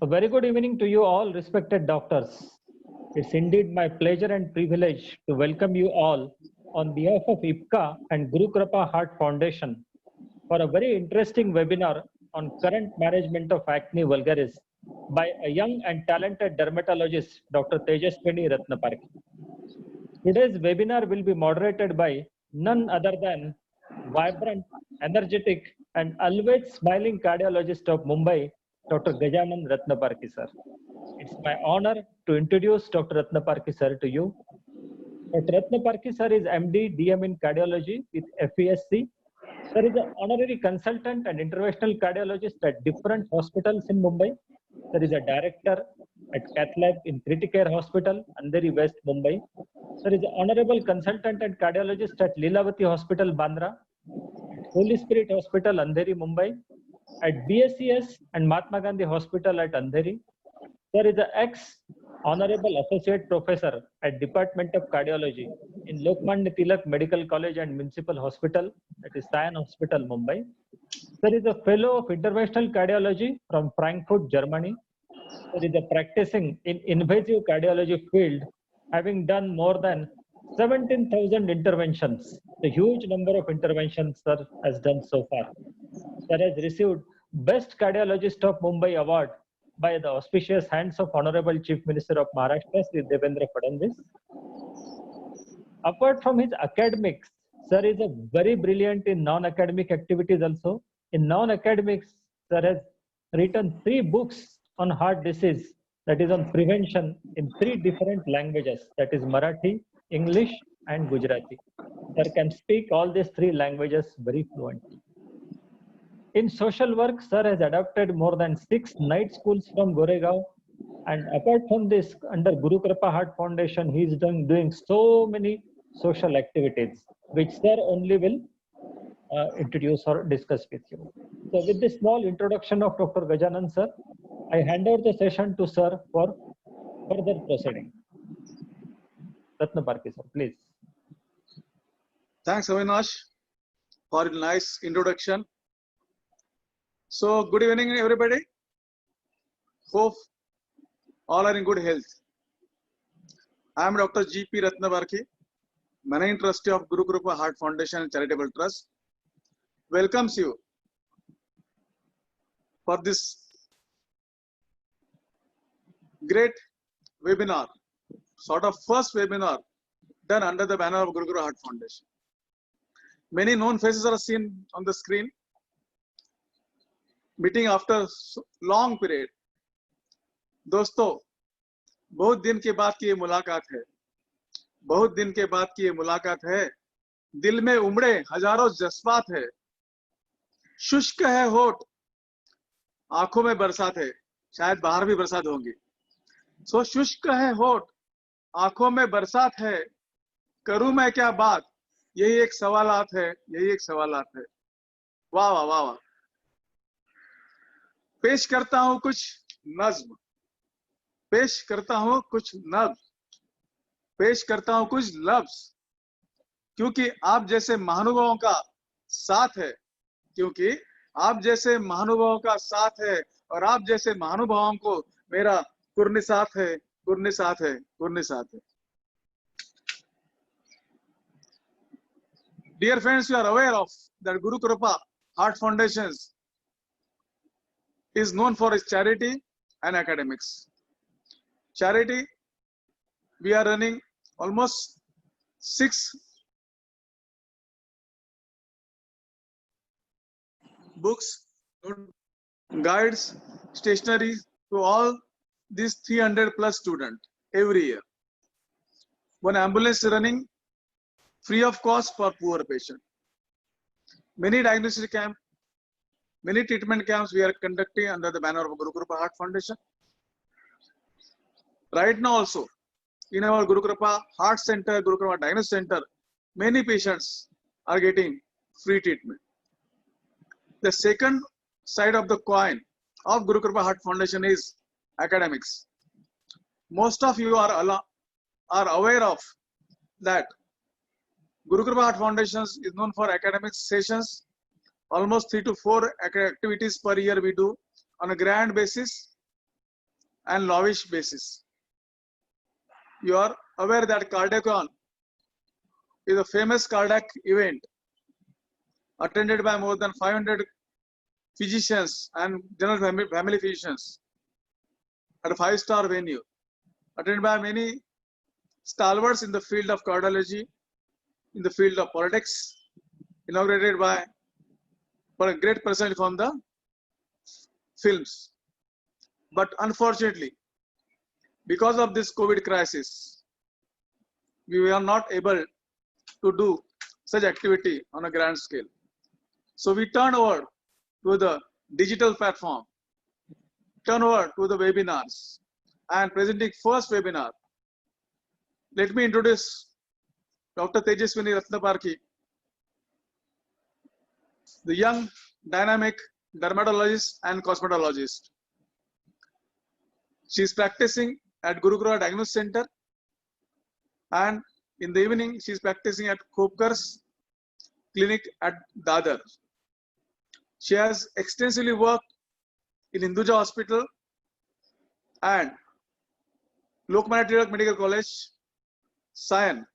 A very good evening to you all, respected doctors. It's indeed my pleasure and privilege to welcome you all on behalf of IPCA and Guru Krapa Heart Foundation for a very interesting webinar on current management of acne vulgaris by a young and talented dermatologist, Dr. Tejaswini Ratnaparkhi. Today's webinar will be moderated by none other than vibrant, energetic, and always smiling cardiologist of Mumbai, Dr. Gajanan Ratnaparkhi sir. It's my honor to introduce Dr. Ratnaparkhi sir to you. Dr. Ratnaparkhi sir is MD, DM in cardiology with FESC. Sir is an honorary consultant and interventional cardiologist at different hospitals in Mumbai. Sir is a director at Cath Lab in Criticare Hospital, Andheri West, Mumbai. Sir is an honorable consultant and cardiologist at Lilavati Hospital, Bandra, Holy Spirit Hospital, Andheri, Mumbai, at BSCS and Mahatma Gandhi Hospital at Andheri. There is an ex-honorable associate professor at Department of Cardiology in Lokmanya Tilak Medical College and Municipal Hospital, that is Sion Hospital, Mumbai. There is a fellow of interventional cardiology from Frankfurt, Germany. There is a practicing in invasive cardiology field, having done more than 17,000 interventions. The huge number of interventions sir has done so far. Sir has received Best Cardiologist of Mumbai Award by the auspicious hands of Honorable Chief Minister of Maharashtra, Sri Devendra Fadnavis. Apart from his academics, sir is a very brilliant in non-academic activities also. In non-academics, sir has written 3 books on heart disease, that is on prevention, in 3 different languages, that is Marathi, English and Gujarati. Sir can speak all these 3 languages very fluently. In social work, sir has adopted more than 6 night schools from Goregaon. And apart from this, under Guru Krapa Heart Foundation, he is doing so many social activities, which sir only will introduce or discuss with you. So with this small introduction of Dr. Gajanan sir, I hand over the session to sir for further proceeding. Ratnaparkhi sir, please. Thanks, Avinash, for a nice introduction. So, good evening, everybody. Hope all are in good health. I am Dr. G.P. Ratnaparkhi, Managing Trustee of Guru Krapa Heart Foundation Charitable Trust. Welcomes you for this great webinar, sort of first webinar done under the banner of Guru Krapa Heart Foundation. Many known faces are seen on the screen. Meeting after long period. दोस्तों, बहुत दिन के बाद की ये मुलाकात है, बहुत दिन के बाद की ये मुलाकात है, दिल में उमड़े हजारों जज्बात है, शुष्क है होठ, आंखों में बरसात है, शायद बाहर भी बरसात होगी। सो शुष्क है होठ, आंखों में बरसात है, करूं मैं क्या बात, यही एक सवालात है, यही एक सवालात है। वाह वाह वाह वाह। पेश करता हूं कुछ नज्म, पेश करता हूं कुछ नज्म, पेश करता हूं कुछ लफ्ज, क्योंकि आप जैसे महानुभावों का साथ है, क्योंकि आप जैसे महानुभावों का साथ है और आप जैसे महानुभावों को मेरा कुर्निसात है, कुर्निसात है, कुर्निसात है। Dear friends, you are aware of that Guru Krapa Heart Foundations is known for its charity and academics. Charity, we are running almost 6 books, guides, stationery to all these 300 plus students every year. One ambulance running free of cost for poor patient. Many diagnostic camps, many treatment camps we are conducting under the banner of Guru Krapa Heart Foundation. Right now also, in our Guru Krapa Heart Center, Guru Krapa Diagnosis Center, many patients are getting free treatment. The second side of the coin of Guru Krapa Heart Foundation is academics. Most of you are aware of that Guru Krapa Heart Foundation is known for academic sessions. Almost 3 to 4 activities per year we do on a grand basis. and lavish basis. You are aware that Cardiacon is a famous cardiac event attended by more than 500 physicians and general family physicians at a 5-star venue, attended by many stalwarts in the field of cardiology, in the field of politics, inaugurated by a great person from the films. But unfortunately, because of this COVID crisis, we are not able to do such activity on a grand scale. So we turn over to the digital platform, turn over to the webinars, and presenting first webinar. Let me introduce Dr. Tejaswini Ratnaparki, the young dynamic dermatologist and cosmetologist. She is practicing at Gurukara Diagnosis Center, and in the evening she is practicing at Khopkar's clinic at Dadar. She has extensively worked in Hinduja Hospital and Lokmanya Tilak Medical College, Sion,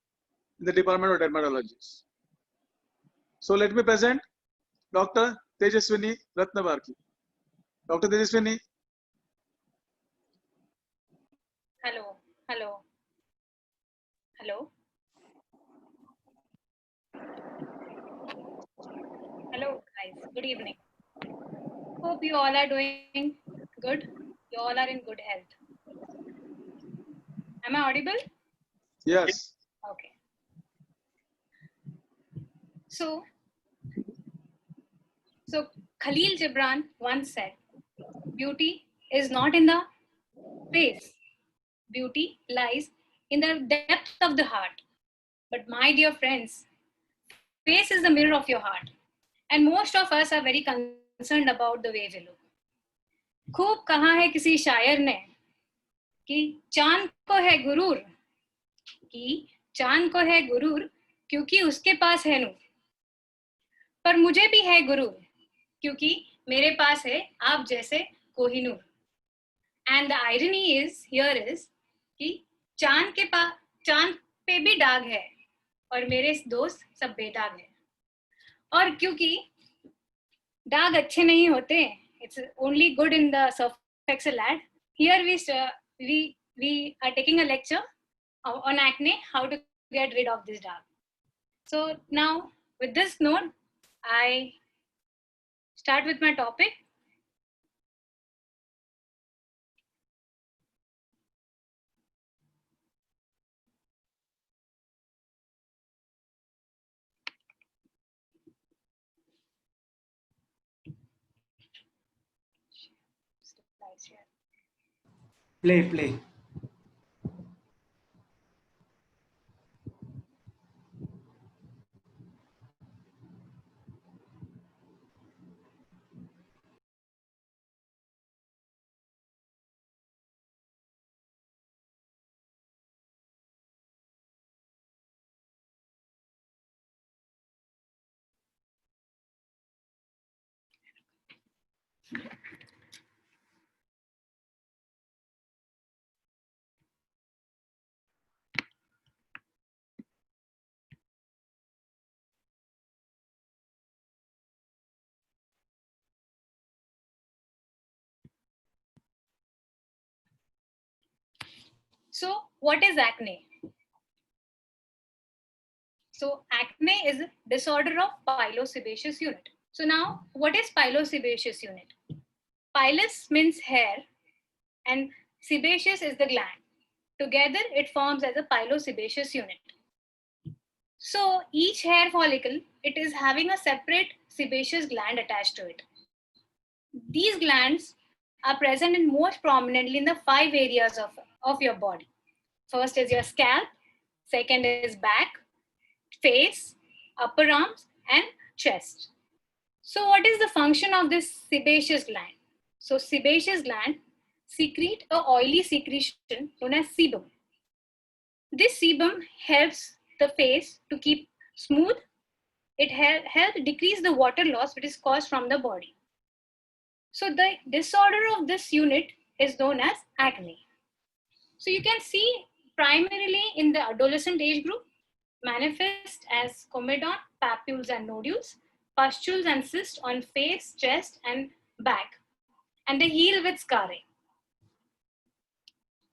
in the Department of Dermatology. So let me present Dr. Tejaswini Ratnaparki. Dr. Tejaswini. Hello, hello, hello. Hello guys, good evening. Hope you all are doing good. You all are in good health. Am I audible? Yes. Okay. So Khalil Gibran once said, beauty is not in the face. Beauty lies in the depth of the heart. But my dear friends, face is the mirror of your heart. And most of us are very concerned about the way we look. खूब कहा है किसी शायर ने कि चांद को है गुरूर, क्योंकि उसके पास है नूर, पर मुझे भी है गुरूर क्योंकि मेरे पास है आप जैसे Kohinoor. And the irony is कि चांद पे भी दाग है और मेरे दोस्त सब बेदाग है. और क्योंकि दाग अच्छे नहीं होते, it's only good in the Surf Excel ad. Here we are taking a lecture on acne, how to get rid of this dark. So now with this note, I start with my topic. Play. So what is acne? So acne is a disorder of pilosebaceous unit. So now what is pilosebaceous unit? Pilous means hair and sebaceous is the gland. Together it forms as a pilosebaceous unit. So each hair follicle, it is having a separate sebaceous gland attached to it. These glands are present in most prominently in the 5 areas of your body. First is your scalp, second is back, face, upper arms, and chest. So what is the function of this sebaceous gland? So sebaceous gland secrete a oily secretion known as sebum. This sebum helps the face to keep smooth. It helps decrease the water loss which is caused from the body. So the disorder of this unit is known as acne. So you can see primarily in the adolescent age group, manifest as comedon, papules and nodules, pustules and cysts on face, chest and back, and they heal with scarring.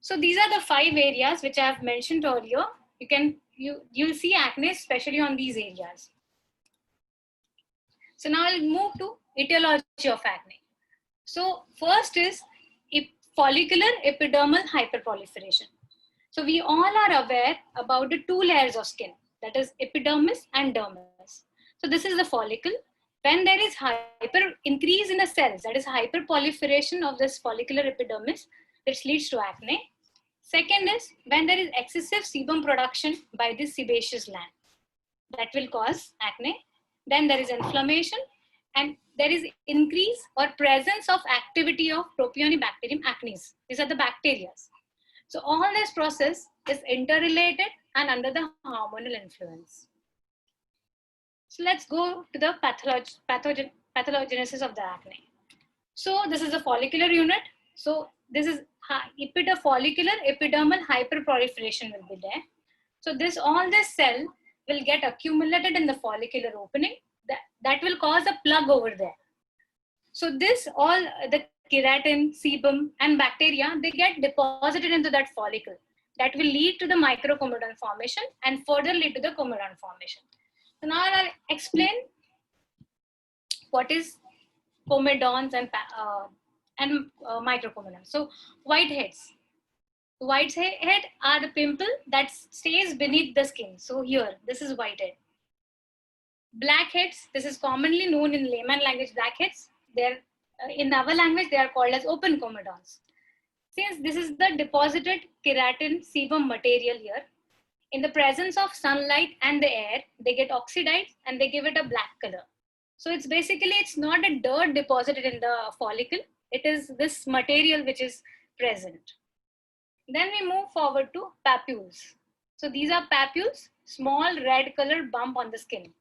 So these are the 5 areas which I have mentioned earlier. You'll see acne especially on these areas. So now I'll move to etiology of acne. So first is follicular epidermal hyperproliferation. So we all are aware about the 2 layers of skin, that is epidermis and dermis. So this is the follicle. When there is increase in the cells, that is hyperproliferation of this follicular epidermis, which leads to acne. Second is when there is excessive sebum production by this sebaceous gland, that will cause acne. Then there is inflammation, and there is increase or presence of activity of Propionibacterium acnes. These are the bacteria. So all this process is interrelated and under the hormonal influence. So let's go to the pathogenesis of the acne. So this is the follicular unit. So this is follicular epidermal hyperproliferation will be there. So all this cell will get accumulated in the follicular opening. That will cause a plug over there. So all the keratin, sebum and bacteria, they get deposited into that follicle. That will lead to the microcomedon formation and further lead to the comedon formation. So now I'll explain what is comedons and microcomedons. So whiteheads. Whitehead are the pimple that stays beneath the skin. So here, this is whitehead. Blackheads, this is commonly known in layman language, blackheads. In our language, they are called as open comedons. Since this is the deposited keratin sebum material here, in the presence of sunlight and the air, they get oxidized and they give it a black color. So it's not a dirt deposited in the follicle. It is this material which is present. Then we move forward to papules. So these are papules, small red colored bump on the skin.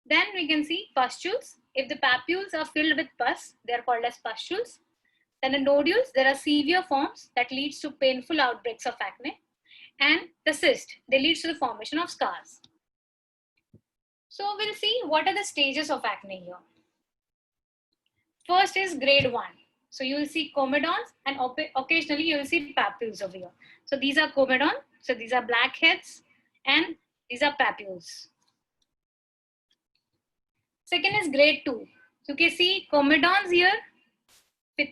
Then we can see pustules. If the papules are filled with pus, they are called as pustules. Then the nodules, there are severe forms that leads to painful outbreaks of acne. And the cyst, they leads to the formation of scars. So we'll see what are the stages of acne here. First is grade 1. So you will see comedons and occasionally you will see papules over here. So these are comedon, so these are blackheads and these are papules. Second is grade 2. You can see comedons here with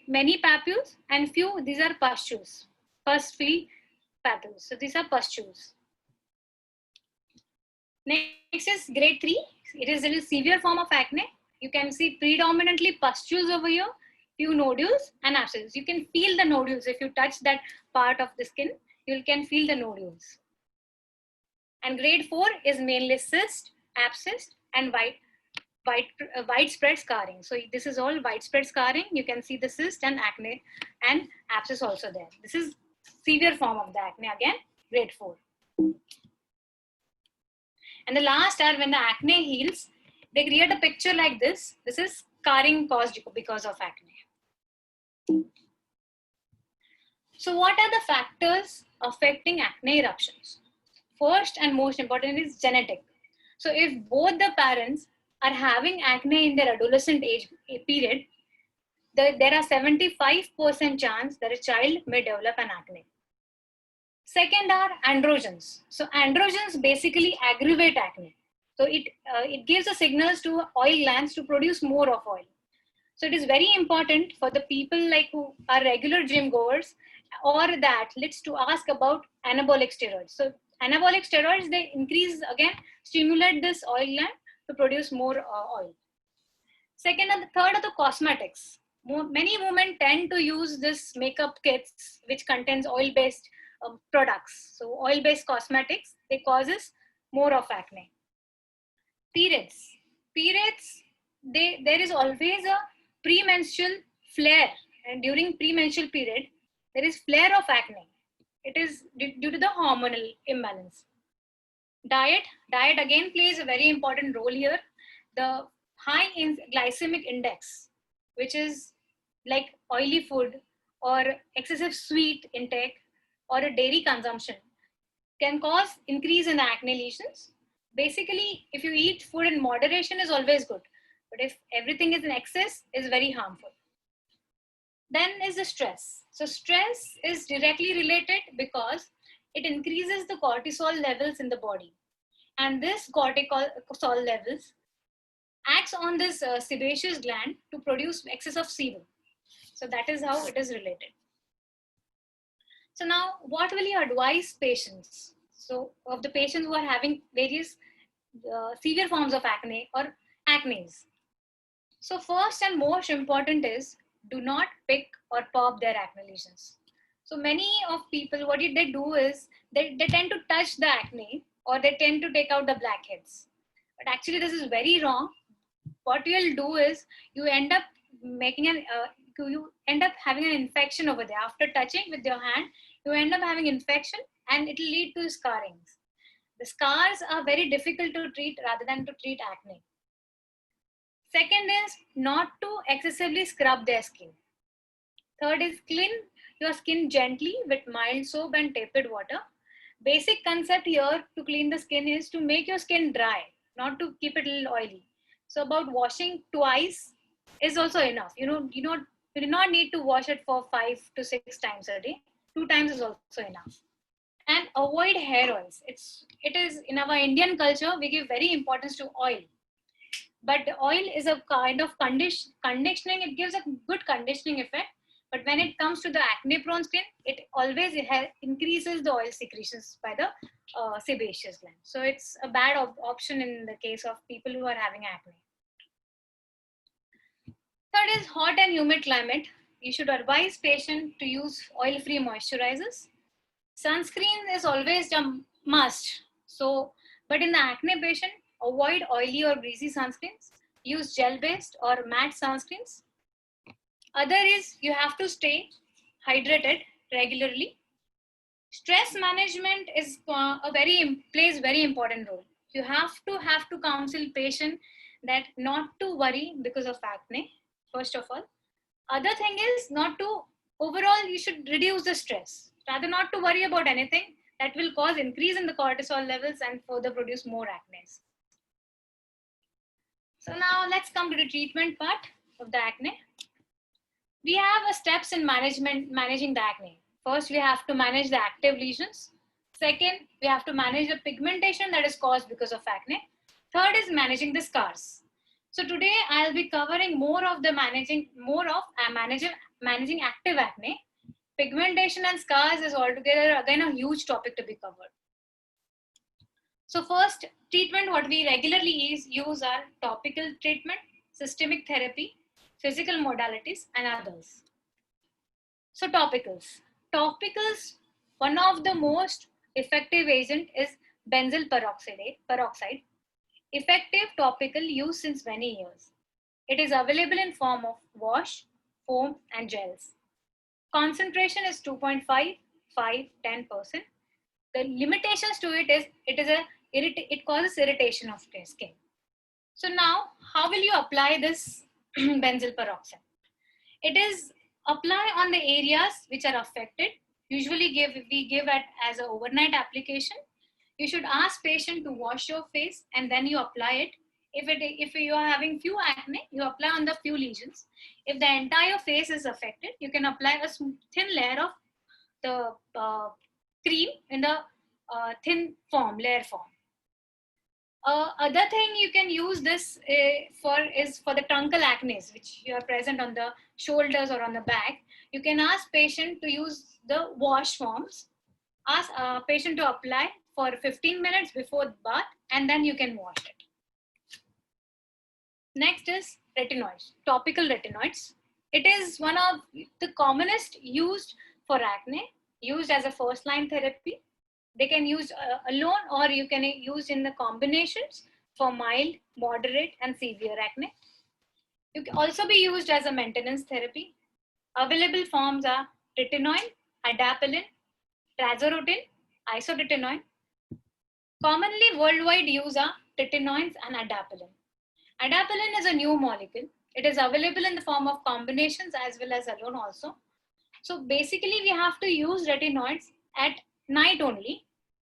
many papules and these are pustules, pus-free papules. So these are pustules. Next is grade 3. It is a severe form of acne. You can see predominantly pustules over here, few nodules and abscesses. You can feel the nodules. If you touch that part of the skin, you can feel the nodules. And grade 4 is mainly cyst, abscess and widespread scarring. So this is all widespread scarring. You can see the cyst and acne and abscess also there. This is severe form of the acne, again, grade 4. And the last are when the acne heals, they create a picture like this. This is scarring caused because of acne. So what are the factors affecting acne eruptions? First and most important is genetic. So if both the parents are having acne in their adolescent age period, there are 75% chance that a child may develop an acne. Second are androgens. So androgens basically aggravate acne. So it gives the signals to oil glands to produce more of oil. So it is very important for the people like who are regular gym goers or the athletes to ask about anabolic steroids. So anabolic steroids, they increase, again, stimulate this oil gland to produce more oil. Second and the third are the cosmetics. Many women tend to use this makeup kits which contains oil-based products. So oil-based cosmetics, they causes more of acne. Periods, there is always a premenstrual flare, and during premenstrual period, there is flare of acne. It is due to the hormonal imbalance. Diet again plays a very important role here. The high glycemic index, which is like oily food or excessive sweet intake or a dairy consumption can cause increase in acne lesions. Basically, if you eat food in moderation is always good, but if everything is in excess, is very harmful. Then is the stress. So stress is directly related because it increases the cortisol levels in the body, and this cortisol levels acts on this sebaceous gland to produce excess of sebum. So that is how it is related. So now, what will you advise patients? So of the patients who are having various severe forms of acne or acnes. So first and most important is do not pick or pop their acne lesions. So many of people, what they do is they tend to touch the acne or they tend to take out the blackheads. But actually this is very wrong. What you'll do is you end up making you end up having an infection over there. After touching with your hand, you end up having infection and it will lead to scarrings. The scars are very difficult to treat rather than to treat acne. Second is not to excessively scrub their skin. Third is clean your skin gently with mild soap and tepid water. Basic concept here to clean the skin is to make your skin dry, not to keep it a little oily. So about washing twice is also enough. You do not need to wash it for 5 to 6 times a day. 2 times is also enough. And avoid hair oils. It is in our Indian culture, we give very importance to oil. But the oil is a kind of conditioning. It gives a good conditioning effect. But when it comes to the acne prone skin, it always increases the oil secretions by the sebaceous gland. So it's a bad option in the case of people who are having acne. Third is hot and humid climate. You should advise patient to use oil-free moisturizers. Sunscreen is always a must. So, but in the acne patient, avoid oily or greasy sunscreens. Use gel-based or matte sunscreens. Other is you have to stay hydrated regularly. Stress management is plays very important role. You have to counsel patient that not to worry because of acne. First of all, other thing is not to overall you should reduce the stress. Rather not to worry about anything that will cause increase in the cortisol levels and further produce more acne. So now let's come to the treatment part of the acne. We have steps in managing the acne. First, we have to manage the active lesions. Second, we have to manage the pigmentation that is caused because of acne. Third is managing the scars. So today I'll be covering more of managing active acne. Pigmentation and scars is altogether again a huge topic to be covered. So first, treatment what we regularly use are topical treatment, systemic therapy, physical modalities, and others. So topicals. Topicals, one of the most effective agent is benzyl peroxide. Effective topical used since many years. It is available in form of wash, foam, and gels. Concentration is 2.5, 5, 10%. The limitations to it is it causes irritation of skin. So now, how will you apply this benzyl peroxide? It is apply on the areas which are affected. Usually we give it as an overnight application. You should ask patient to wash your face and then you apply it. If you are having few acne, you apply on the few lesions. If the entire face is affected, you can apply a thin layer of the cream in the thin layer form. Other thing you can use this is for the truncal acne, which are present on the shoulders or on the back. You can ask patient to use the wash forms. Ask patient to apply for 15 minutes before the bath, and then you can wash it. Next is retinoids, topical retinoids. It is one of the commonest used for acne, used as a first line therapy. They can use alone or you can use in the combinations for mild, moderate, and severe acne. You can also be used as a maintenance therapy. Available forms are tretinoin, adapalene, trazodone, isotretinoin. Commonly worldwide use are tretinoins and adapalene. Adapalene is a new molecule. It is available in the form of combinations as well as alone also. So basically we have to use retinoids at night only,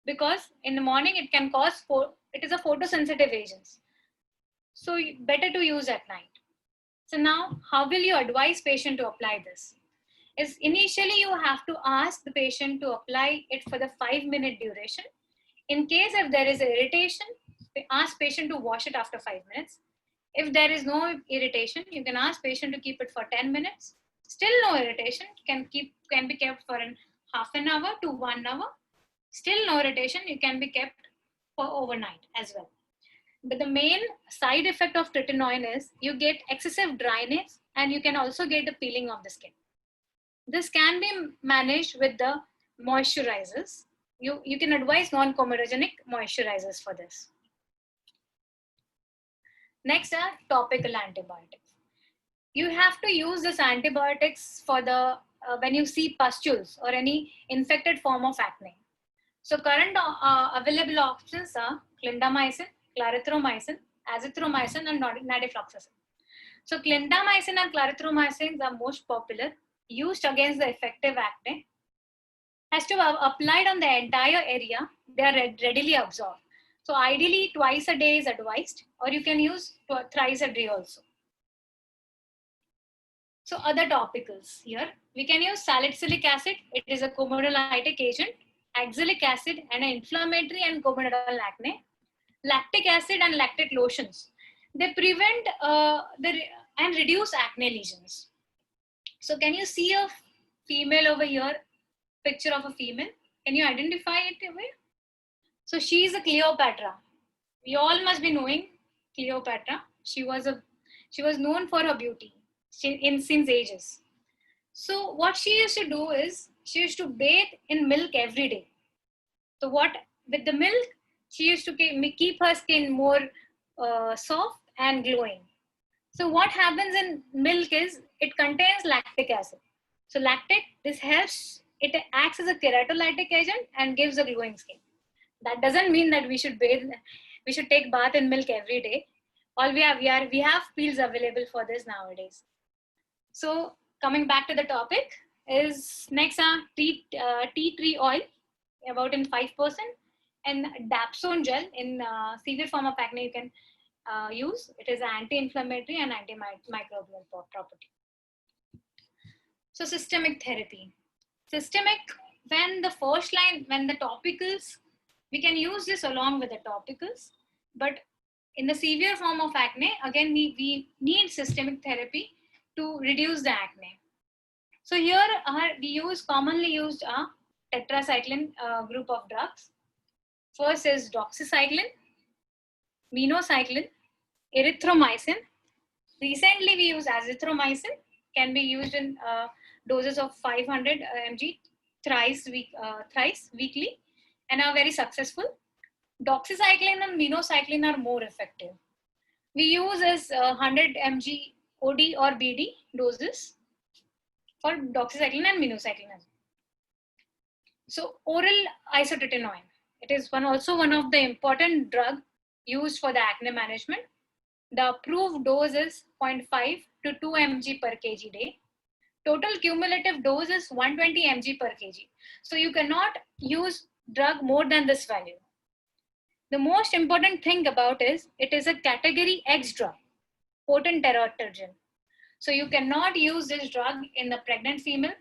because in the morning it can cause, it is a photosensitive agent. So better to use at night. So now how will you advise patient to apply this? Is initially you have to ask the patient to apply it for the 5-minute duration. In case if there is irritation, ask patient to wash it after 5 minutes. If there is no irritation, you can ask patient to keep it for 10 minutes. Still no irritation, can be kept for half an hour to 1 hour. Still no irritation, you can be kept for overnight as well. But the main side effect of tretinoin is you get excessive dryness, and you can also get the peeling of the skin. This can be managed with the moisturizers. You can advise non-comedogenic moisturizers for this. Next are topical antibiotics. You have to use this antibiotics for the when you see pustules or any infected form of acne. So current available options are clindamycin, clarithromycin, azithromycin, and nadifloxacin. So clindamycin and clarithromycin are most popular, used against the effective acne. Has to be applied on the entire area. They are readily absorbed. So ideally twice a day is advised, or you can use thrice a day also. So other topicals here, we can use salicylic acid. It is a comedonlytic agent. Oxalic acid, and an inflammatory and comedonal acne. Lactic acid and lactic lotions. They prevent and reduce acne lesions. So can you see a female over here? Picture of a female. Can you identify it away? So she is a Cleopatra. We all must be knowing Cleopatra. She was known for her beauty since ages. So what she used to do is she used to bathe in milk every day. So with the milk, she used to keep her skin more soft and glowing. So what happens in milk is it contains lactic acid. So this helps, it acts as a keratolytic agent and gives a glowing skin. That doesn't mean that we should take bath in milk every day. All we have pills available for this nowadays. So coming back to the topic is next tea tree oil, about in 5%, and dapsone gel in severe form of acne you can use. It is anti-inflammatory and antimicrobial property. So systemic therapy. Systemic, when the topicals, we can use this along with the topicals, but in the severe form of acne, again, we need systemic therapy to reduce the acne. So here we commonly used a tetracycline group of drugs. First is doxycycline, minocycline, erythromycin. Recently we use azithromycin, can be used in doses of 500 mg thrice weekly, and are very successful. Doxycycline and minocycline are more effective. We use as 100 mg OD or BD doses for doxycycline and minocycline. So oral isotretinoin, it is also one of the important drug used for the acne management. The approved dose is 0.5 to 2 mg per kg day. Total cumulative dose is 120 mg per kg. So you cannot use drug more than this value. The most important thing about it is a category X drug, potent teratogen. So you cannot use this drug in the pregnant female,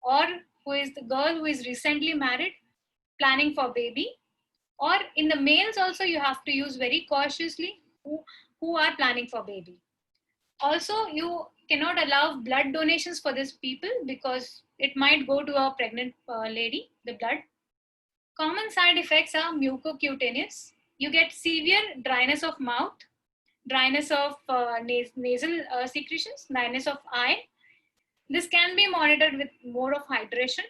or who is the girl who is recently married, planning for baby, or in the males also you have to use very cautiously who are planning for baby. Also, you cannot allow blood donations for these people because it might go to a pregnant lady, the blood. Common side effects are mucocutaneous. You get severe dryness of mouth, dryness of nasal secretions, dryness of eye. This can be monitored with more of hydration.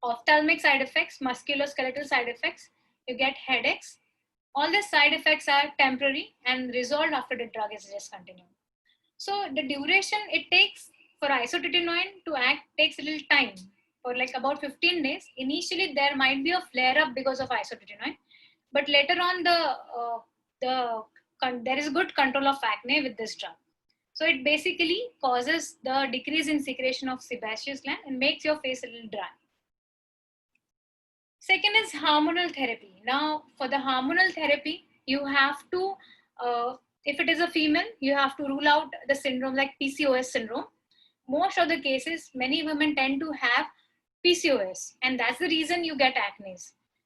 Ophthalmic side effects, musculoskeletal side effects, you get headaches. All these side effects are temporary and resolved after the drug is discontinued. So the duration it takes for isotretinoin to act takes a little time, for like about 15 days. Initially, there might be a flare-up because of isotretinoin, but later on there is good control of acne with this drug. So it basically causes the decrease in secretion of sebaceous gland and makes your face a little dry. Second is hormonal therapy. Now, for the hormonal therapy, you have to, if it is a female, you have to rule out the syndrome like PCOS syndrome. Most of the cases, many women tend to have PCOS, and that's the reason you get acne,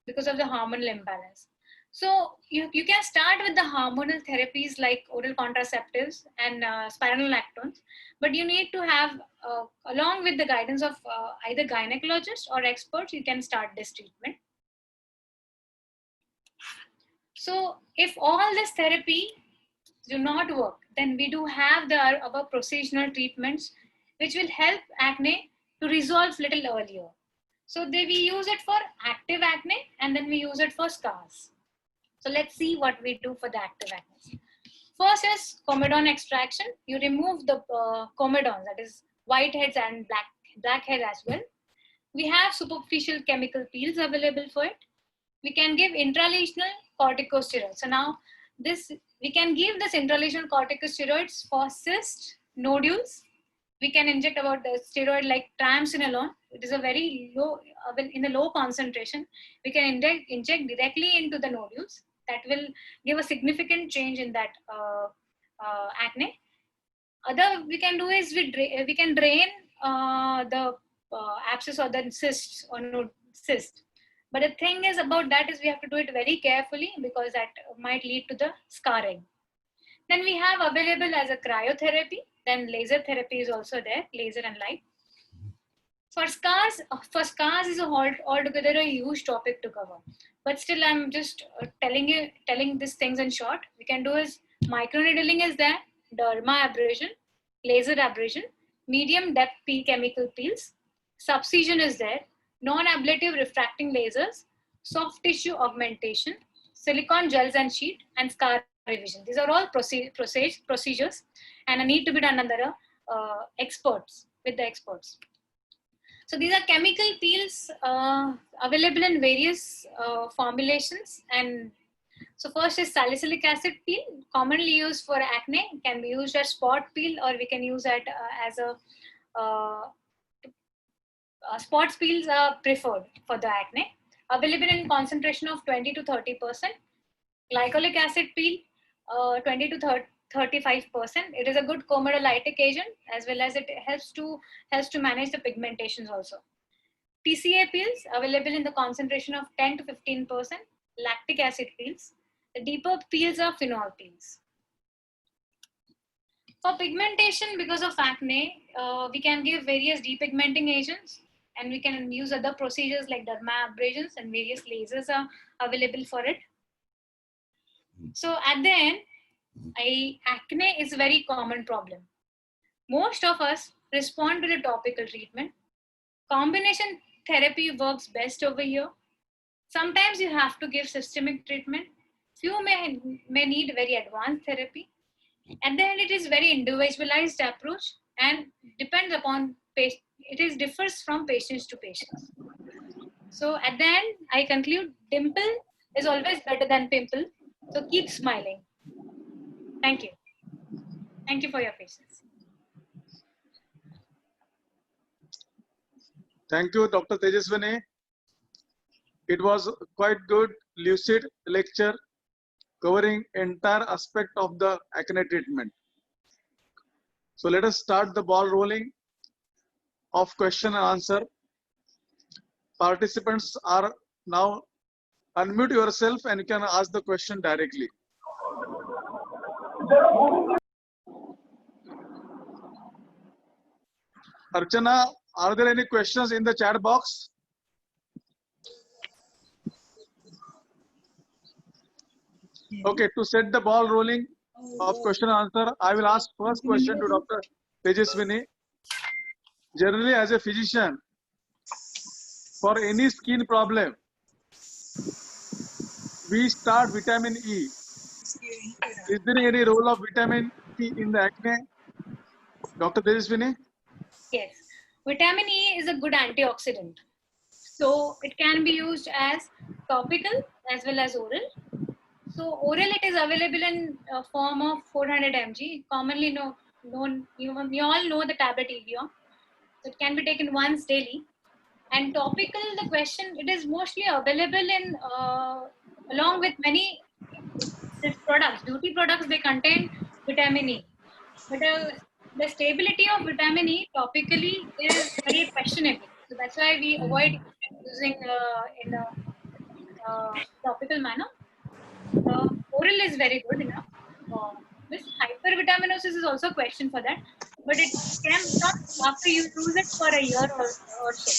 because of the hormonal imbalance. So you can start with the hormonal therapies like oral contraceptives and spironolactones, but you need to have, along with the guidance of either gynecologist or experts, you can start this treatment. So if all this therapy do not work, then we do have our procedural treatments, which will help acne to resolve little earlier. So we use it for active acne, and then we use it for scars. So let's see what we do for the active acne. First is comedone extraction. You remove the comedones, that is whiteheads and blackheads as well. We have superficial chemical peels available for it. We can give intralesional corticosteroids. So now we can give this intralesional corticosteroids for cysts, nodules. We can inject about the steroid like triamcinolone. It is a very low, in a low concentration. We can inject directly into the nodules. That will give a significant change in that acne. Other we can do is we can drain the abscess or the cysts or cyst. But the thing is about that is we have to do it very carefully, because that might lead to the scarring. Then we have available as a cryotherapy. Then laser therapy is also there, laser and light. For scars is altogether a huge topic to cover. But still, I'm just telling these things in short. We can do is microneedling is there, derma abrasion, laser abrasion, medium depth chemical peels, subcision is there, non-ablative refracting lasers, soft tissue augmentation, silicone gels and sheet, and scar revision. These are all procedures and need to be done under experts, with the experts. So these are chemical peels available in various formulations. And so first is salicylic acid peel, commonly used for acne. It can be used as spot peel, or we can use it as a spots peels are preferred for the acne. Available in concentration of 20 to 30%. Glycolic acid peel, 20 to 35%. It is a good comedolytic agent, as well as it helps to manage the pigmentations also. TCA peels available in the concentration of 10 to 15%. Lactic acid peels. The deeper peels are phenol peels. For pigmentation, because of acne, we can give various depigmenting agents, and we can use other procedures like derma abrasions, and various lasers are available for it. So at the end, acne is a very common problem. Most of us respond to the topical treatment. Combination therapy works best over here. Sometimes you have to give systemic treatment. Few may need very advanced therapy. At the end, it is very individualized approach and depends upon patient. It differs from patients to patients. So at the end, I conclude, dimple is always better than pimple. So keep smiling. Thank you. Thank you for your patience. Thank you, Dr. Tejaswini. It was quite good, lucid lecture covering entire aspect of the acne treatment. So let us start the ball rolling of question and answer. Participants are now, unmute yourself and you can ask the question directly. Archana, are there any questions in the chat box? Okay, to set the ball rolling of question and answer, I will ask first question to Dr. Tejaswini. Generally, as a physician, for any skin problem, we start vitamin E. Is there any role of vitamin E in the acne? Dr. Tejaswini? Yes, vitamin E is a good antioxidant. So it can be used as topical as well as oral. So oral, it is available in form of 400 mg, commonly known, you all know the tablet Evion. So it can be taken once daily. And topical, the question, it is mostly available in along with many products, beauty products. They contain vitamin E, but the stability of vitamin E topically is very questionable. So that's why we avoid using in a topical manner. Oral is very good enough. This hypervitaminosis is also a question for that, but it can come after you use it for a year or so.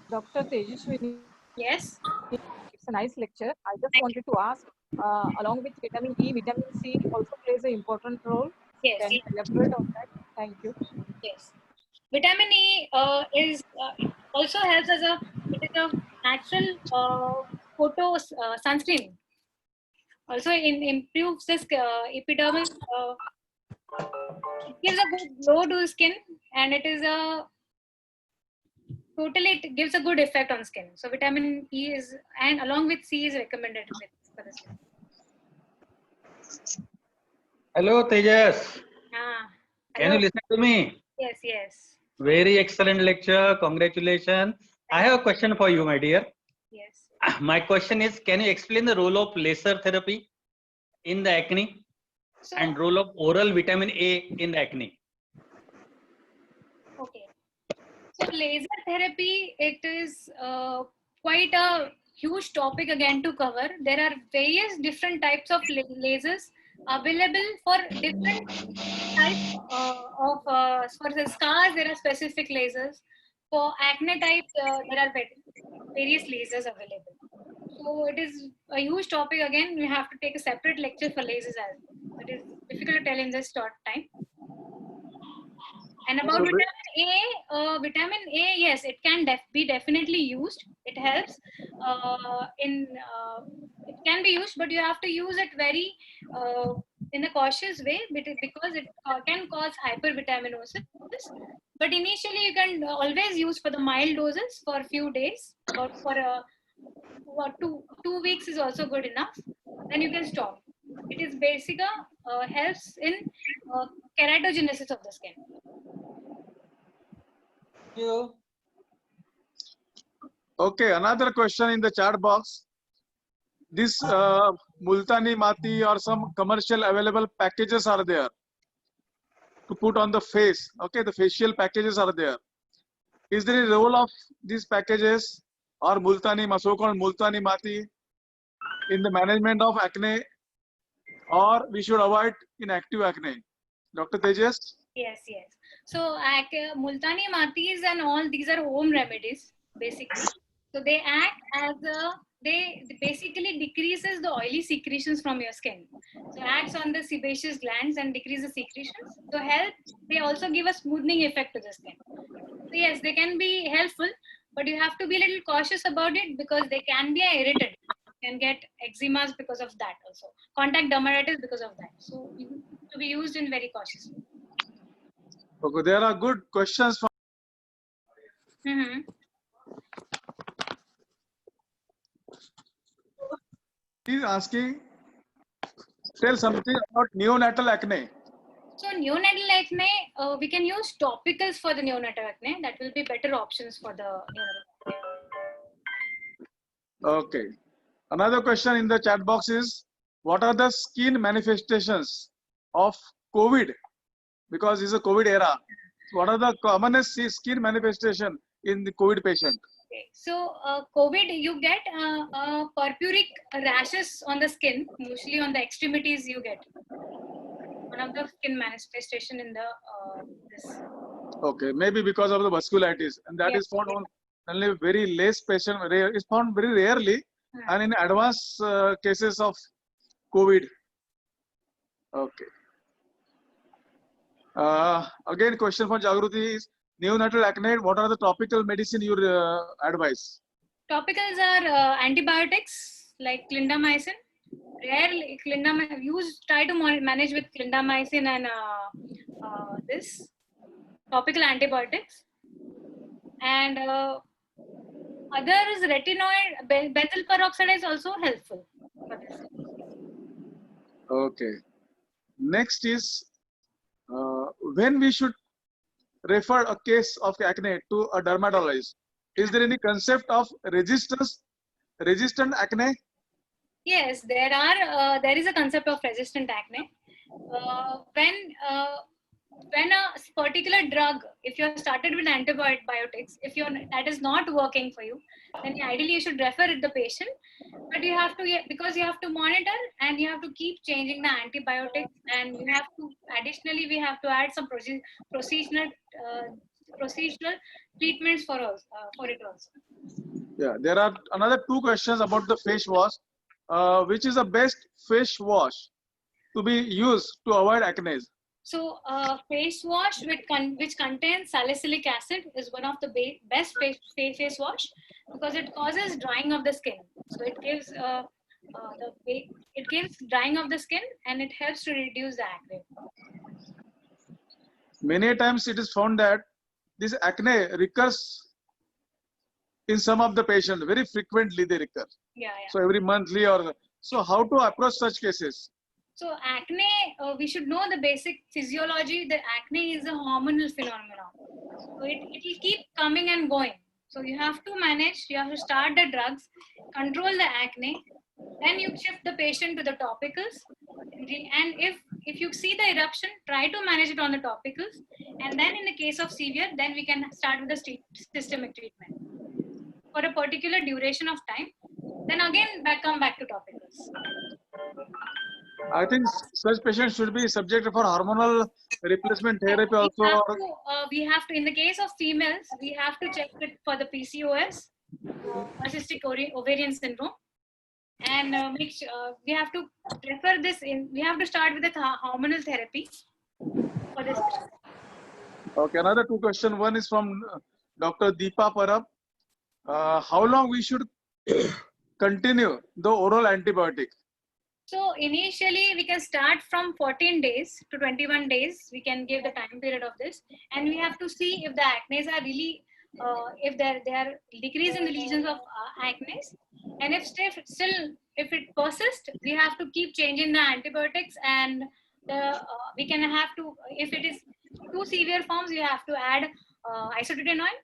Dr. Tejaswini, Yes. it's a nice lecture. I just wanted to ask, along with vitamin E, vitamin C also plays an important role. Yes. Can you elaborate on that? Thank you. Yes. Vitamin E is also helps as a, it is a natural photo sunscreen. Also improves the epidermal. It gives a good glow to skin, and it is a totally, it gives a good effect on skin. So vitamin E is, and along with C is recommended for the skin. Hello, Tejas. Can Hello. you listen to me? Yes, yes. Very excellent lecture. Congratulations. I have a question for you, my dear. Yes. My question is, can you explain the role of laser therapy in the acne So, and role of oral vitamin A in the acne? okay. So laser therapy, it is quite a huge topic again to cover. There are various different types of lasers available for different types for the scars. There are specific lasers. For acne type, there are various lasers available. So it is a huge topic again. We have to take a separate lecture for lasers as well. It is difficult to tell in this short time. And about vitamin A, yes, it can be definitely used. It helps it can be used, but you have to use it very in a cautious way because it can cause hypervitaminosis. But initially, you can always use for the mild doses for a few days. About for two weeks is also good enough. Then you can stop. It is helps in keratogenesis of the skin. You. Okay, another question in the chat box. This Multani Mati or some commercial available packages are there to put on the face. Okay, the facial packages are there. Is there a role of these packages or so-called Multani Mati in the management of acne, or we should avoid in active acne? Dr. Tejas? Yes, yes. So Multani Matis and all these are home remedies basically. So they act as they basically decreases the oily secretions from your skin. So acts on the sebaceous glands and decrease the secretions. So they also give a smoothing effect to the skin. So yes, they can be helpful, but you have to be a little cautious about it because they can be irritated. You can get eczemas because of that also. Contact dermatitis because of that. So to be used in very cautiously. Okay, there are good questions from He's asking, tell something about neonatal acne. So neonatal acne, we can use topicals for the neonatal acne. That will be better options for the neonatal acne. Okay. Another question in the chat box is, what are the skin manifestations of COVID? Because it's a COVID era. What are the commonest skin manifestation in the COVID patient? Okay. So COVID, you get purpuric rashes on the skin, mostly on the extremities you get. One of the skin manifestation in the this. Okay, maybe because of the vasculitis, and that is found on only very less patient. It's found very rarely, and in advanced cases of COVID. Okay. Again, question for Jagruti is, neonatal acne, what are the topical medicine you advise? Topicals are antibiotics like clindamycin. Rarely, try to manage with clindamycin and this topical antibiotics. And others, retinoid, benzyl peroxide is also helpful for this. Okay. Next is when we should refer a case of acne to a dermatologist. Is there any concept of resistant acne? Yes, there is a concept of resistant acne. When a particular drug, if you're started with antibiotics, if that is not working for you, then ideally you should refer it the patient. But you have to, because you have to monitor and you have to keep changing the antibiotics, and you have to additionally we have to add some procedural treatments for us for it also. Yeah, there are another two questions about the face wash. Which is the best face wash to be used to avoid acne? So, face wash which contains salicylic acid is one of the best face wash, because it causes drying of the skin. So it gives it gives drying of the skin, and it helps to reduce the acne. Many times it is found that this acne recurs in some of the patients. Very frequently they recur. Yeah. So every monthly or so. How to approach such cases? So acne, we should know the basic physiology. The acne is a hormonal phenomenon. So it will keep coming and going. So you have to manage, you have to start the drugs, control the acne, then you shift the patient to the topicals. And if you see the eruption, try to manage it on the topicals. And then in the case of severe, then we can start with the systemic treatment for a particular duration of time. Then again, come back to topicals. I think such patients should be subjected for hormonal replacement therapy also. We have to, in the case of females, we have to check it for the PCOS, polycystic ovarian syndrome, and make sure we have to refer this in. We have to start with the hormonal therapy for this. Okay, another two questions. One is from Dr. Deepa Parab. How long we should continue the oral antibiotic? So initially we can start from 14 days to 21 days. We can give the time period of this, and we have to see if the acne are really, if they are decreasing the lesions of acne, and if if it persists, we have to keep changing the antibiotics, and we can have to, if it is too severe forms, we have to add isotretinoin,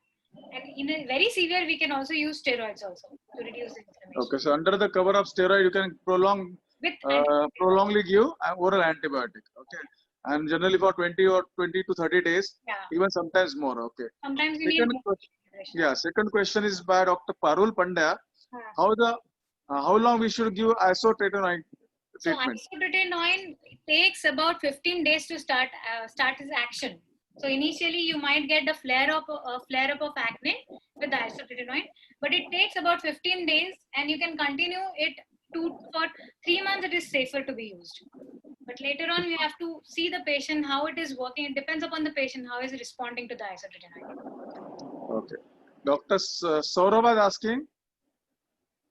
and in a very severe we can also use steroids also to reduce the inflammation. Okay, so under the cover of steroid, you can prolongly give oral antibiotic. Okay, and generally for 20 to 30 days, even sometimes more. Okay. Sometimes we need more. Yeah. Second question is by Dr. Parul Pandya. How long we should give isotretinoin treatment? So isotretinoin takes about 15 days to start its action. So initially you might get the flare up of acne with the isotretinoin, but it takes about 15 days, and you can continue it for 3 months. It is safer to be used. But later on, we have to see the patient, how it is working. It depends upon the patient, how is responding to the isotretinoin. Okay. Dr. Saurabh is asking,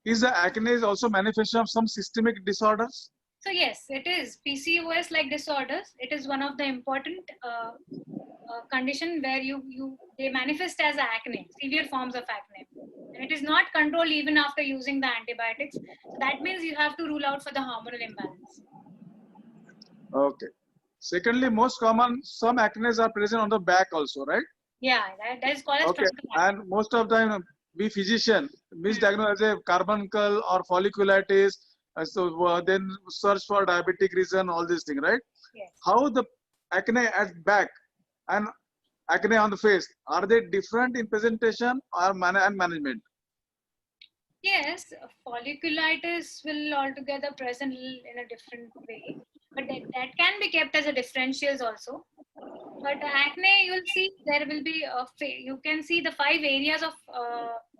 is the acne also manifestation of some systemic disorders? So yes, it is. PCOS like disorders. It is one of the important condition where they manifest as acne, severe forms of acne, and it is not controlled even after using the antibiotics. So that means you have to rule out for the hormonal imbalance. Okay. Secondly, most common, some acne are present on the back also, right? Yeah, that is called as okay. And most of the time, we physician misdiagnose as a carbuncle or folliculitis. So then search for diabetic reason, all these things, right? Yes. How the acne at back and acne on the face, are they different in presentation or and management? Yes, folliculitis will altogether present in a different way, but that can be kept as a differentials also. But acne, you'll see there will be you can see the 5 areas of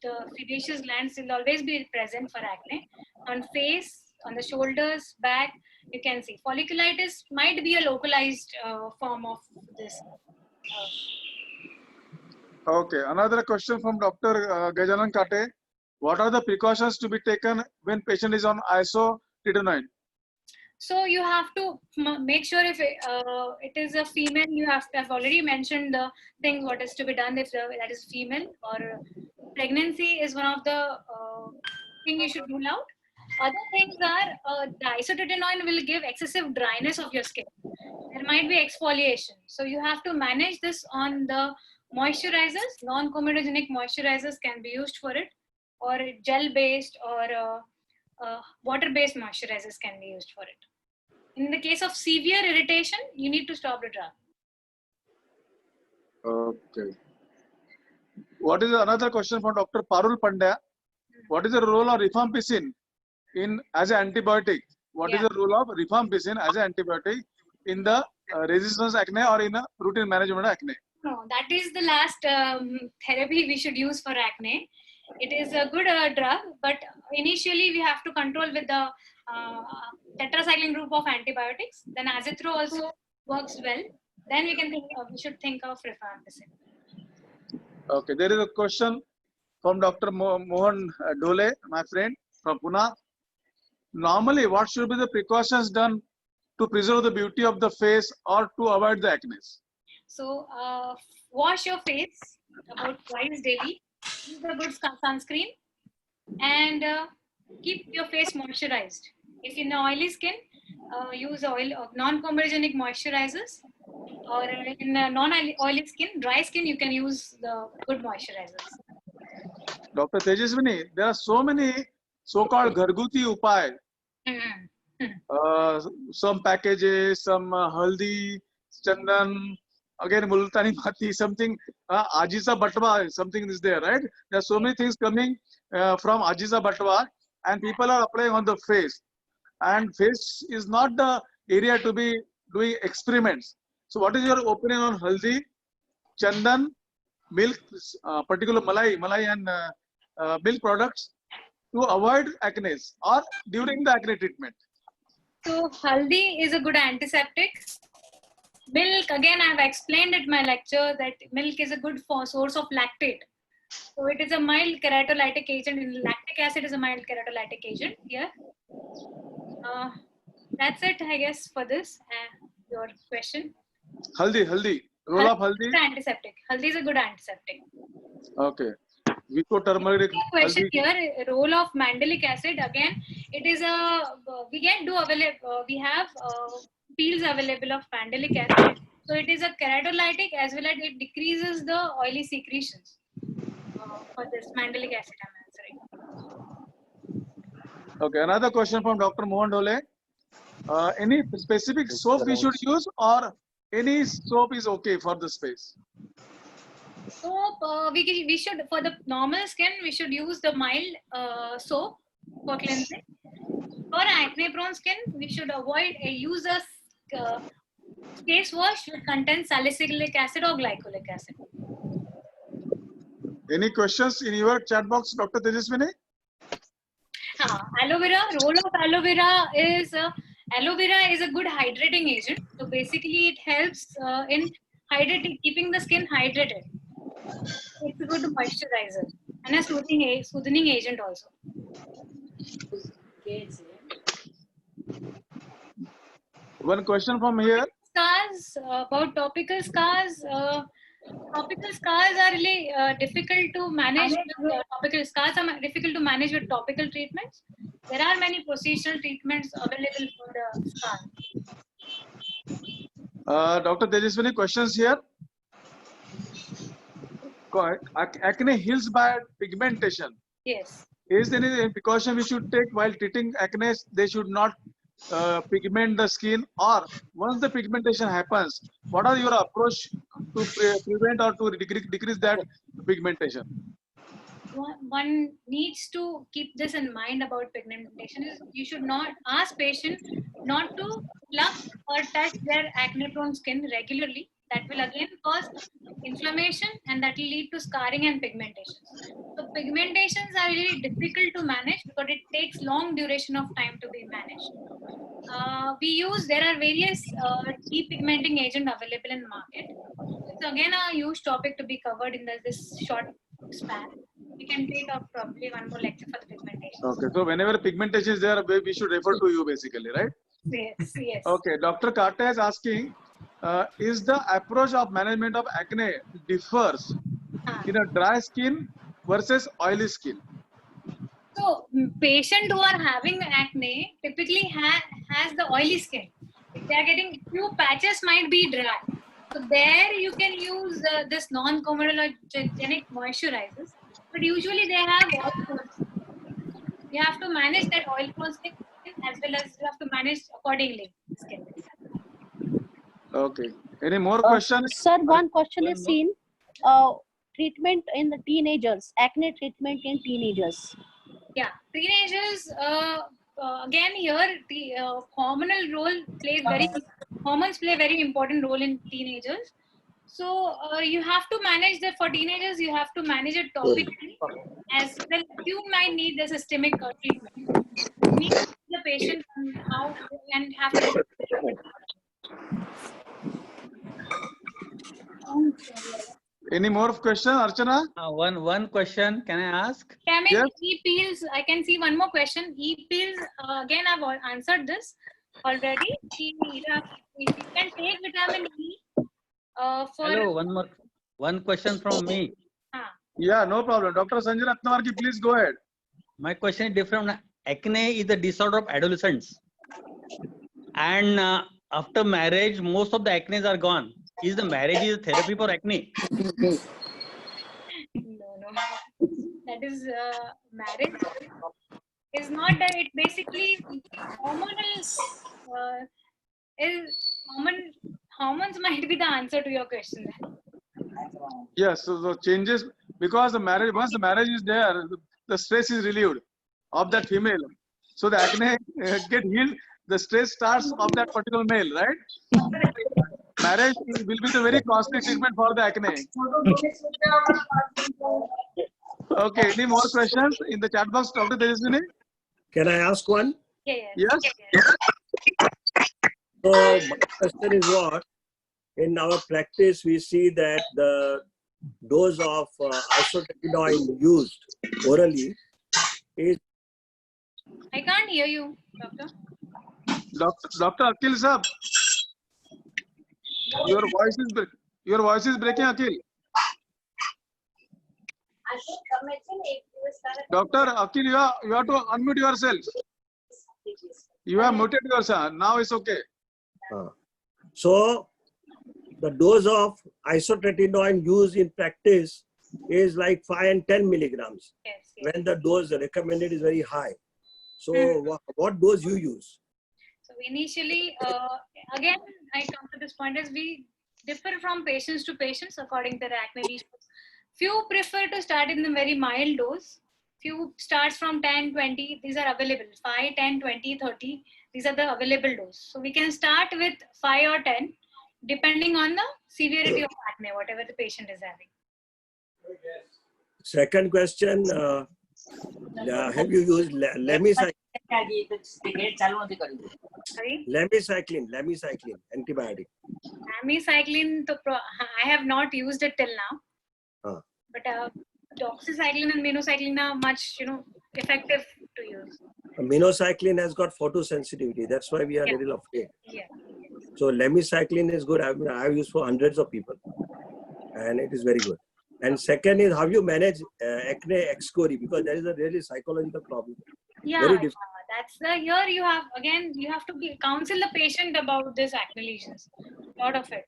the sebaceous glands will always be present for acne. On face, on the shoulders, back, you can see folliculitis might be a localized form of this. Okay, another question from Dr. Gajanan Kate. What are the precautions to be taken when patient is on isotretinoin? So you have to make sure if it is a female, I've already mentioned the things what is to be done if that is female, or pregnancy is one of the thing you should rule out. Other things are the isotretinoin will give excessive dryness of your skin. There might be exfoliation. So you have to manage this on the moisturizers. Non-comedogenic moisturizers can be used for it, or gel-based or water-based moisturizers can be used for it. In the case of severe irritation, you need to stop the drug. Okay. What is another question from Dr. Parul Pandya? What is the role of rifampicin in as an antibiotic? What is Yeah. the role of rifampicin as an antibiotic in the resistance acne or in the routine management of acne? No, that is the last therapy we should use for acne. It is a good drug, but initially we have to control with the tetracycline group of antibiotics. Then azithro also works well. Then we can think, we should think of rifampicin. Okay, there is a question from Dr. Mohan Dole, my friend from Pune. Normally, what should be the precautions done to preserve the beauty of the face or to avoid the acne? So wash your face about twice daily. Use a good sunscreen and keep your face moisturized. If you're in oily skin, use non-comedogenic moisturizers. Or in non-oily skin, dry skin, you can use the good moisturizers. Dr. Tejaswini, there are so many so-called Gharguti Upay. Some packages, some haldi, chandan, again multani mati, something Ajiza Batwa, something is there, right? There are so many things coming from Ajiza Batwa, and people are applying on the face. And face is not the area to be doing experiments. So, what is your opinion on haldi, chandan, milk, particular malai and milk products to avoid acne or during the acne treatment? So haldi is a good antiseptic. Milk, again, I have explained in my lecture that milk is a good source of lactate. So it is a mild keratolytic agent. Lactic acid is a mild keratolytic agent here. That's it, I guess, for this your question. Haldi, roll of haldi. It's an antiseptic. Haldi is a good antiseptic. Okay. Vico turmeric. Question Haldi. here, role of mandelic acid. Again, it is we have peels available of mandelic acid. So it is a keratolytic as well as it decreases the oily secretions. For this mandelic acid, I'm answering. Okay. Another question from Dr. Mohan Dole. Any specific soap we should use or any soap is okay for the space? Soap, we should, for the normal skin, we should use the mild soap for cleansing. For acne prone skin, we should avoid use a face wash which contains salicylic acid or glycolic acid. Any questions in your chat box, Dr. Tejaswini? Aloe vera, role of aloe vera is a good hydrating agent. So basically it helps in keeping the skin hydrated. It's a good moisturizer and a soothing agent also. One question from here. Scars, about topical scars. Topical scars are really difficult to manage. Topical scars are difficult to manage with topical treatments. There are many procedural treatments available for the scar. Dr. Tejaswini, questions here. Acne heals by pigmentation. Yes. Is there any precaution we should take while treating acne? They should not pigment the skin, or once the pigmentation happens, what are your approach to prevent or to decrease that pigmentation? One needs to keep this in mind about pigmentation. Is you should not ask patient not to pluck or touch their acne prone skin regularly. That will again cause inflammation and that will lead to scarring and pigmentation. So pigmentations are really difficult to manage because it takes long duration of time to be managed. There are various depigmenting agent available in the market. It's again a huge topic to be covered in this short span. We can take up probably one more lecture for the pigmentation. Okay, so whenever pigmentation is there, we should refer to you basically, right? Yes, yes. Okay, Dr. Kata is asking, is the approach of management of acne differs in a dry skin versus oily skin? So patient who are having acne typically has the oily skin. If they are getting few patches might be dry. So there you can use this non-comedogenic moisturizers, but usually they have oil prone skin. You have to manage that oil prone skin as well as you have to manage accordingly skin. Okay. Any more questions? Sir, one question One is more. seen. Treatment in the teenagers, acne treatment in teenagers. Yeah, teenagers. Again, here the hormonal role plays hormones play a very important role in teenagers. So you have to manage that for teenagers. You have to manage it topically, as well. You might need the systemic treatment. You need to see the patient and how and have to decide the treatment. Any more question, Archana? One question. Can I ask? Camin, Yes. E-peels, I can see one more question. E-peels, again, I've answered this already. You can take vitamin E for... Hello. One question from me. Yeah, no problem. Dr. Sanjay Ratnavarki, please go ahead. My question is different. Acne is a disorder of adolescents, and after marriage, most of the acne are gone. Is the marriage is a therapy for acne? No. That is marriage. Is not that it basically hormonal hormones might be the answer to your question. Yes, so the changes, because the marriage, once the marriage is there, the stress is relieved of that female. So the acne get healed, the stress starts of that particular male, right? Marriage will be the very costly treatment for the acne. Okay, any more questions in the chat box, Dr. Tejaswini? Can I ask one? Yes. So my question is what? In our practice, we see that the dose of isotretinoin used orally is... I can't hear you, doctor. Dr. Akhil sir, your voice is breaking, Akhil. Dr. Akhil, you have to unmute yourself. You have muted yourself. Now it's okay. So the dose of isotretinoin used in practice is like 5 and 10 milligrams. Yes. When the dose recommended is very high. So what dose you use? So initially, again, I come to this point as we differ from patients to patients according to their acne lesions. Few prefer to start in the very mild dose. Few starts from 10, 20. These are available. 5, 10, 20, 30. These are the available dose. So we can start with 5 or 10, depending on the severity of acne, whatever the patient is having. Second question, have you used lamicycline? Sorry? Lamicycline, antibiotic. Lamicycline, I have not used it till now. But doxycycline and minocycline are much, effective to use. Minocycline has got photosensitivity. That's why we are a little afraid. Yeah. So lamicycline is good. I've used for hundreds of people, and it is very good. And second is how you manage acne excori, because there is a really psychological problem. Yeah, Very difficult. that's here you have to counsel the patient about this acne lesions. A lot of it.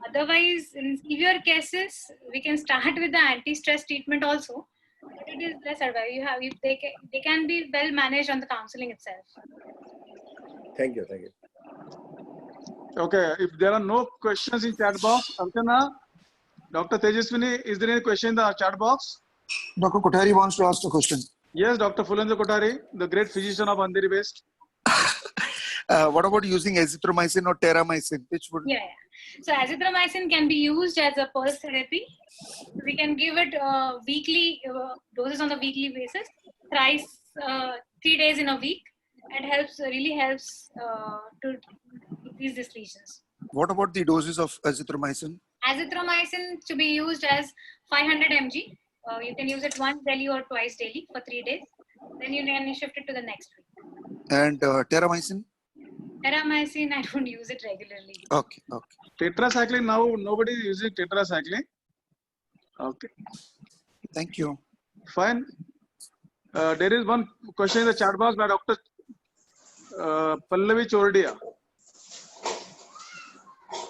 Otherwise, in severe cases, we can start with the anti-stress treatment also. But it is less advisable. They can be well managed on the counseling itself. Thank you. Okay, if there are no questions in chat box, Archana, Dr. Tejaswini, is there any question in the chat box? Dr. Kothari wants to ask a question. Yes, Dr. Fulendra Kothari, the great physician of Andheri West. What about using azithromycin or terramycin? Which would... Yeah. So azithromycin can be used as a pulse therapy. We can give it weekly doses on the weekly basis, thrice 3 days in a week. It really helps to decrease these lesions. What about the doses of azithromycin? Azithromycin to be used as 500 mg. You can use it once daily or twice daily for 3 days. Then you can shift it to the next week. And terramycin? Terramycin, I don't use it regularly. Okay. Tetracycline, now nobody is using tetracycline. Okay. Thank you. Fine. There is one question in the chat box by Dr. Pallavi Chordia.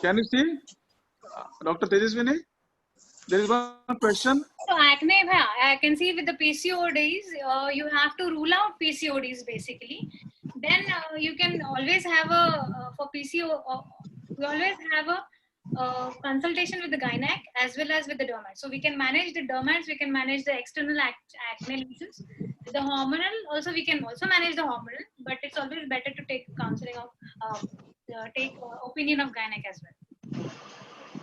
Can you see, Dr. Tejaswini? There is one question. So acne, I can see with the PCODs, you have to rule out PCODs basically. Then you can always have for PCO, you always have a consultation with the gynec as well as with the dermat. So we can manage the dermats, we can manage the external acne lesions. The hormonal also, we can also manage the hormonal, but it's always better to take counseling of, take opinion of gynec as well.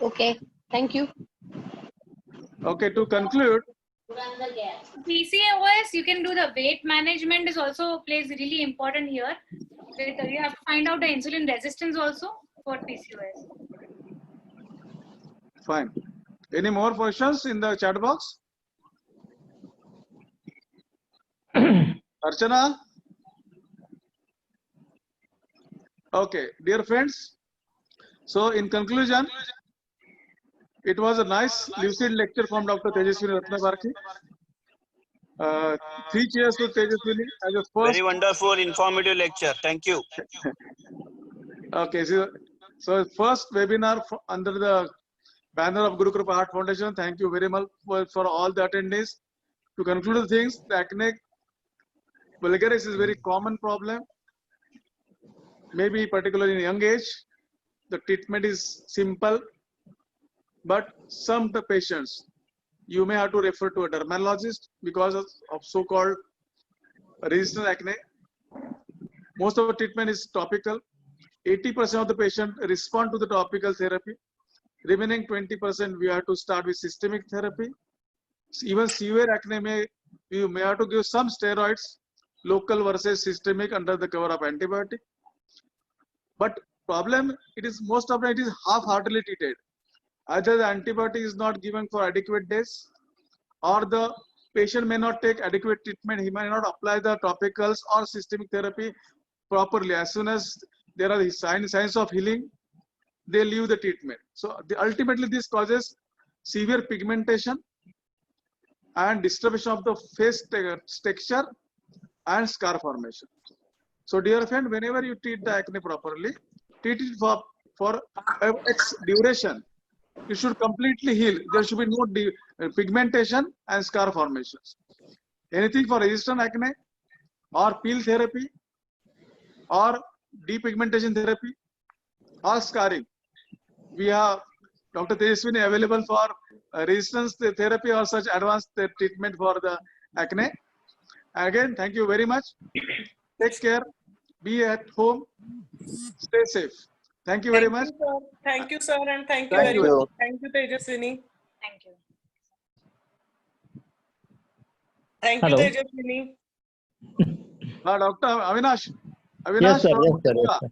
Okay, thank you. Okay, to conclude, PCOS, you can do the weight management is also plays really important here. You have to find out the insulin resistance also for PCOS. fine. Any more questions in the chat box? Archana? Okay, dear friends. So in conclusion, it was a nice lucid lecture from Dr. Tejaswini Ratnaparkhi. 3 cheers to Tejaswini as a first. Very wonderful, informative lecture. Thank you. Okay, so first webinar under the banner of Guru Kripa Heart Foundation. Thank you very much for all the attendees. To conclude the things, the acne vulgaris is a very common problem. Maybe particularly in young age, the treatment is simple, but some of the patients, you may have to refer to a dermatologist because of so-called resistant acne. Most of the treatment is topical. 80% of the patient respond to the topical therapy. Remaining 20%, we have to start with systemic therapy. Even severe acne, you may have to give some steroids, local versus systemic under the cover of antibiotic. But problem, it is most of it is half-heartedly treated. Either the antibiotic is not given for adequate days, or the patient may not take adequate treatment. He may not apply the topicals or systemic therapy properly. As soon as there are the signs of healing, they leave the treatment. So ultimately this causes severe pigmentation and disturbance of the face texture and scar formation. So dear friend, whenever you treat the acne properly, treat it for X duration. It should completely heal. There should be no pigmentation and scar formations. Anything for resistant acne or peel therapy or depigmentation therapy or scarring, we have Dr. Tejaswini available for resistance therapy or such advanced treatment for the acne. Again, thank you very much. Take care. Be at home. Stay safe. Thank you very much. Thank you, sir, and thank you Thank very you. much. Thank you, Tejaswini. Thank you. Thank Hello. you, Tejaswini. Dr. Avinash. Yes, sir. from Yes, sir. ICPA. Yes, sir.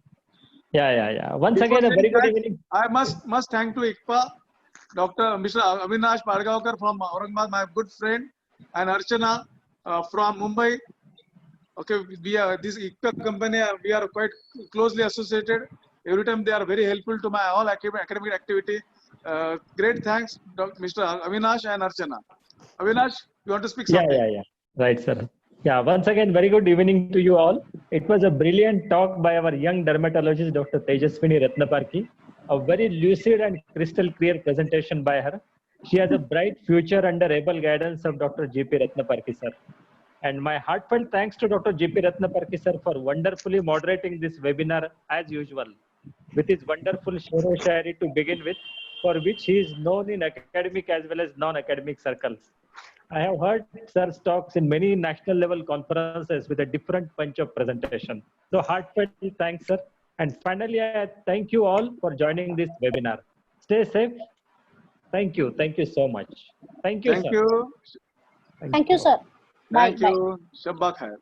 Yeah. Once Before again, a very saying good that, evening. I must thank to ICPA, Mr. Avinash Padgaonkar from Aurangabad, my good friend, and Archana from Mumbai. Okay, we are this ICPA company. We are quite closely associated. Every time they are very helpful to my all academic activity. Great thanks, Mr. Avinash and Archana. Avinash, you want to speak something? Yeah. Right, sir. Yeah, once again, very good evening to you all. It was a brilliant talk by our young dermatologist, Dr. Tejaswini Ratnaparkhi. A very lucid and crystal clear presentation by her. She has a bright future under able guidance of Dr. G.P. Ratnaparkhi, sir. And my heartfelt thanks to Dr. G.P. Ratnaparkhi, sir, for wonderfully moderating this webinar as usual, with his wonderful Shero Shayari to begin with, for which he is known in academic as well as non-academic circles. I have heard sir's talks in many national level conferences with a different punch of presentation. So heartfelt thanks, sir. And finally, I thank you all for joining this webinar. Stay safe. Thank you. Thank you so much. Thank you, Thank sir. you. Thank you, sir. Bye. Thank you. Shabba khair.